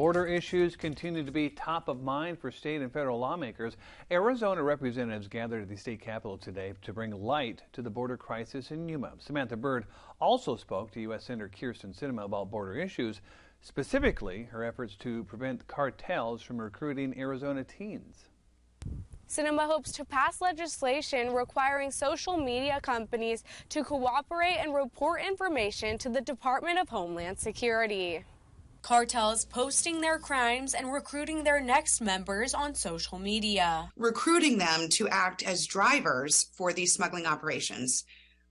Border issues continue to be top of mind for state and federal lawmakers. Arizona representatives gathered at the state capitol today to bring light to the border crisis in Yuma. Samantha Bird also spoke to U.S. Senator Kyrsten Sinema about border issues, specifically her efforts to prevent cartels from recruiting Arizona teens. Sinema hopes to pass legislation requiring social media companies to cooperate and report information to the Department of Homeland Security. Cartels posting their crimes and recruiting their next members on social media. Recruiting them to act as drivers for these smuggling operations,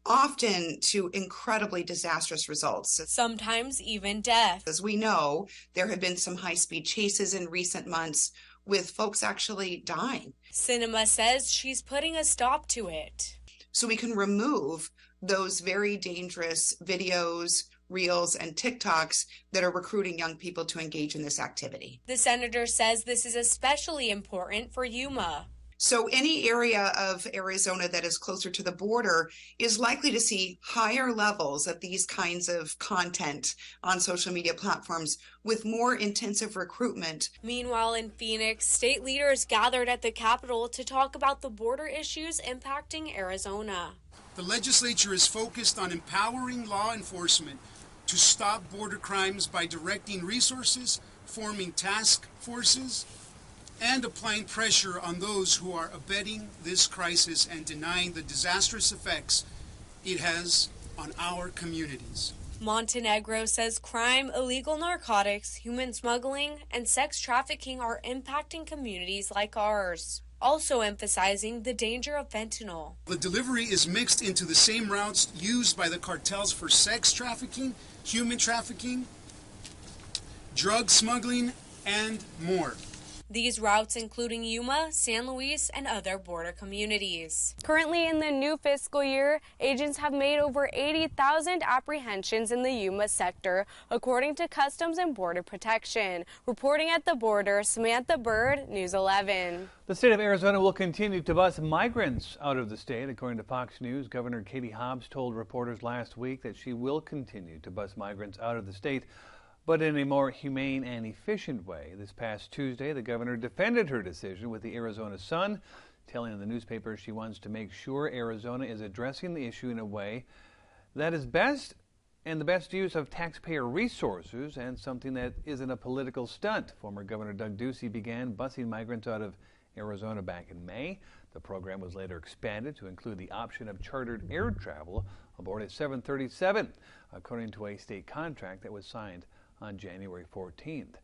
often to incredibly disastrous results. Sometimes even death. As we know, there have been some high-speed chases in recent months with folks actually dying. Sinema says she's putting a stop to it. So we can remove those very dangerous videos, reels, and TikToks that are recruiting young people to engage in this activity. The senator says this is especially important for Yuma. So any area of Arizona that is closer to the border is likely to see higher levels of these kinds of content on social media platforms with more intensive recruitment. Meanwhile, in Phoenix, state leaders gathered at the Capitol to talk about the border issues impacting Arizona. The legislature is focused on empowering law enforcement to stop border crimes by directing resources, forming task forces, and applying pressure on those who are abetting this crisis and denying the disastrous effects it has on our communities. Montenegro says crime, illegal narcotics, human smuggling, and sex trafficking are impacting communities like ours, also emphasizing the danger of fentanyl. The delivery is mixed into the same routes used by the cartels for sex trafficking, human trafficking, drug smuggling, and more. These routes including Yuma, San Luis, and other border communities. Currently in the new fiscal year, agents have made over 80,000 apprehensions in the Yuma sector, according to Customs and Border Protection. Reporting at the border, Samantha Bird, News 11. The state of Arizona will continue to bus migrants out of the state. According to Fox News, Governor Katie Hobbs told reporters last week that she will continue to bus migrants out of the state, but in a more humane and efficient way. This past Tuesday, the governor defended her decision with the Arizona Sun, telling the newspaper she wants to make sure Arizona is addressing the issue in a way that is best and the best use of taxpayer resources and something that isn't a political stunt. Former Governor Doug Ducey began busing migrants out of Arizona back in May. The program was later expanded to include the option of chartered air travel aboard a 737, according to a state contract that was signed on January 14th.